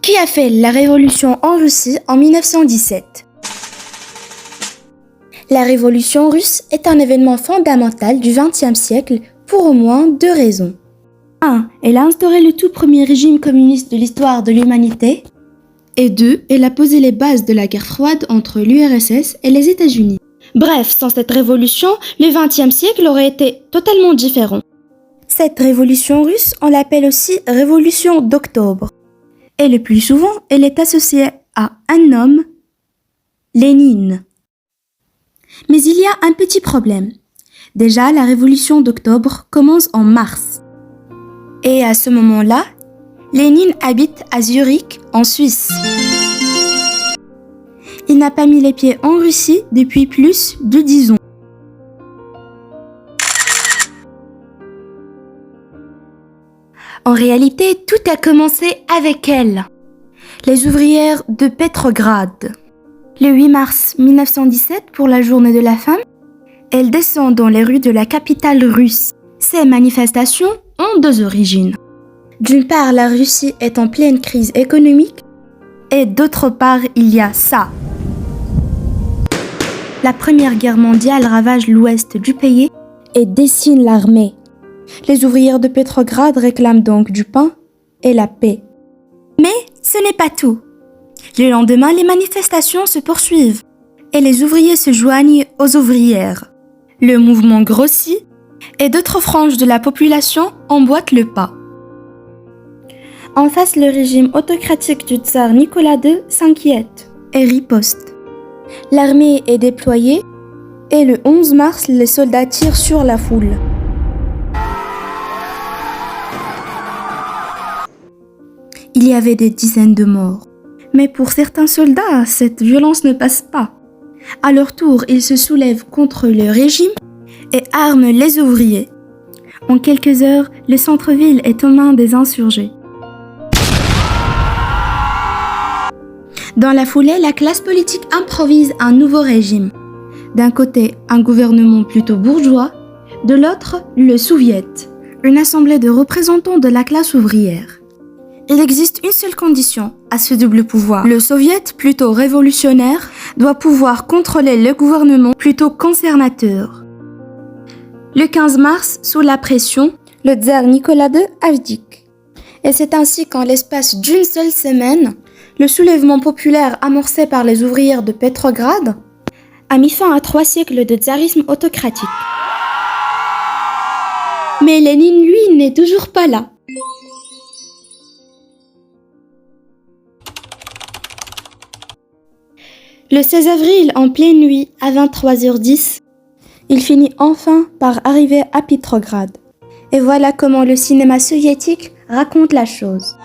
Qui a fait la révolution en Russie en 1917? La révolution russe est un événement fondamental du XXe siècle pour au moins deux raisons. 1. Elle a instauré le tout premier régime communiste de l'histoire de l'humanité. Et 2. Elle a posé les bases de la guerre froide entre l'URSS et les États-Unis. Bref, sans cette révolution, le XXe siècle aurait été totalement différent. Cette révolution russe, on l'appelle aussi révolution d'octobre. Et le plus souvent, elle est associée à un homme, Lénine. Mais il y a un petit problème. Déjà, la révolution d'octobre commence en mars. Et à ce moment-là, Lénine habite à Zurich, en Suisse. Il n'a pas mis les pieds en Russie depuis plus de 10 ans. En réalité, tout a commencé avec elle, les ouvrières de Petrograd. Le 8 mars 1917, pour la journée de la femme, elles descendent dans les rues de la capitale russe. Ces manifestations ont deux origines. D'une part, la Russie est en pleine crise économique, et d'autre part, il y a ça. La Première Guerre mondiale ravage l'ouest du pays et décime l'armée. Les ouvrières de Petrograd réclament donc du pain et la paix. Mais ce n'est pas tout. Le lendemain, les manifestations se poursuivent et les ouvriers se joignent aux ouvrières. Le mouvement grossit et d'autres franges de la population emboîtent le pas. En face, le régime autocratique du tsar Nicolas II s'inquiète et riposte. L'armée est déployée et le 11 mars, les soldats tirent sur la foule. Il y avait des dizaines de morts. Mais pour certains soldats, cette violence ne passe pas. À leur tour, ils se soulèvent contre le régime et arment les ouvriers. En quelques heures, le centre-ville est aux mains des insurgés. Dans la foulée, la classe politique improvise un nouveau régime. D'un côté, un gouvernement plutôt bourgeois, de l'autre, le Soviet, une assemblée de représentants de la classe ouvrière. Il existe une seule condition à ce double pouvoir. Le Soviet, plutôt révolutionnaire, doit pouvoir contrôler le gouvernement plutôt conservateur. Le 15 mars, sous la pression, le tsar Nicolas II abdique. Et c'est ainsi qu'en l'espace d'une seule semaine, le soulèvement populaire amorcé par les ouvrières de Petrograd a mis fin à 3 siècles de tsarisme autocratique. Mais Lénine, lui, n'est toujours pas là. Le 16 avril, en pleine nuit, à 23h10, il finit enfin par arriver à Petrograd. Et voilà comment le cinéma soviétique raconte la chose.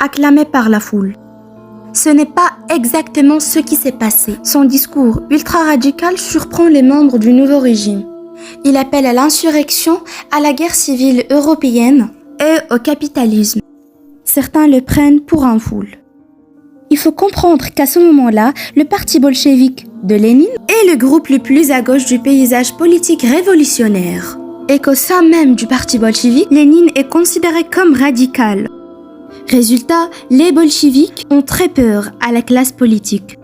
Acclamé par la foule. Ce n'est pas exactement ce qui s'est passé. Son discours ultra-radical surprend les membres du nouveau régime. Il appelle à l'insurrection, à la guerre civile européenne et au capitalisme. Certains le prennent pour un fou. Il faut comprendre qu'à ce moment-là, le parti bolchevique de Lénine est le groupe le plus à gauche du paysage politique révolutionnaire. Et qu'au sein même du parti bolchevique, Lénine est considéré comme radical. Résultat, les bolcheviks ont très peur à la classe politique.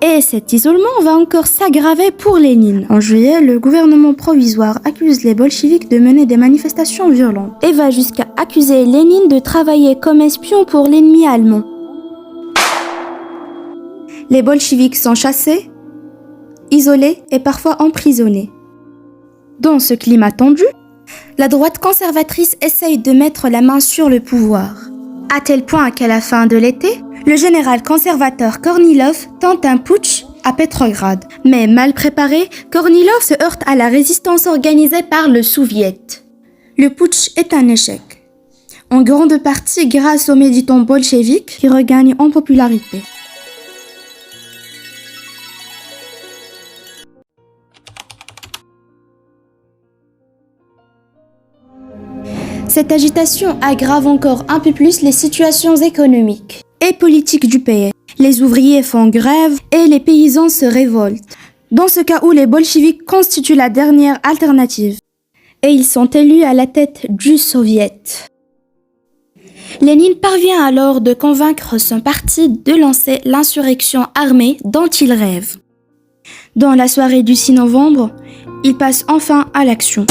Et cet isolement va encore s'aggraver pour Lénine. En juillet, le gouvernement provisoire accuse les bolcheviks de mener des manifestations violentes et va jusqu'à accuser Lénine de travailler comme espion pour l'ennemi allemand. Les bolcheviks sont chassés, isolés et parfois emprisonnés. Dans ce climat tendu, la droite conservatrice essaye de mettre la main sur le pouvoir, à tel point qu'à la fin de l'été, le général conservateur Kornilov tente un putsch à Petrograd. Mais mal préparé, Kornilov se heurte à la résistance organisée par le Soviet. Le putsch est un échec, en grande partie grâce aux militants bolcheviks qui regagnent en popularité. Cette agitation aggrave encore un peu plus les situations économiques et politiques du pays. Les ouvriers font grève et les paysans se révoltent. Dans ce cas où les bolcheviks constituent la dernière alternative. et ils sont élus à la tête du Soviet. Lénine parvient alors de convaincre son parti de lancer l'insurrection armée dont il rêve. Dans la soirée du 6 novembre, il passe enfin à l'action.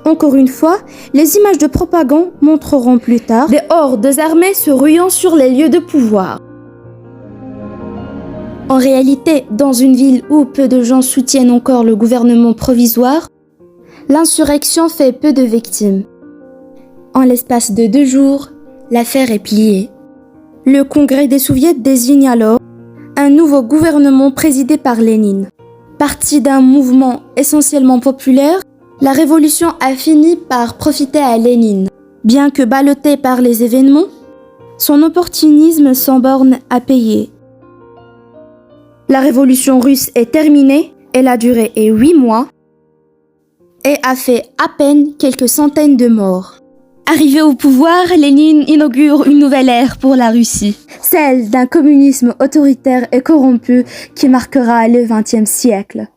Encore une fois, les images de propagande montreront plus tard des hordes armées se ruant sur les lieux de pouvoir. En réalité, dans une ville où peu de gens soutiennent encore le gouvernement provisoire, l'insurrection fait peu de victimes. En l'espace de 2 jours, l'affaire est pliée. Le Congrès des Soviets désigne alors un nouveau gouvernement présidé par Lénine. Parti d'un mouvement essentiellement populaire, la révolution a fini par profiter à Lénine. Bien que ballotté par les événements, son opportunisme sans borne à payer. La révolution russe est terminée, elle a duré 8 mois et a fait à peine quelques centaines de morts. Arrivé au pouvoir, Lénine inaugure une nouvelle ère pour la Russie, celle d'un communisme autoritaire et corrompu qui marquera le XXe siècle.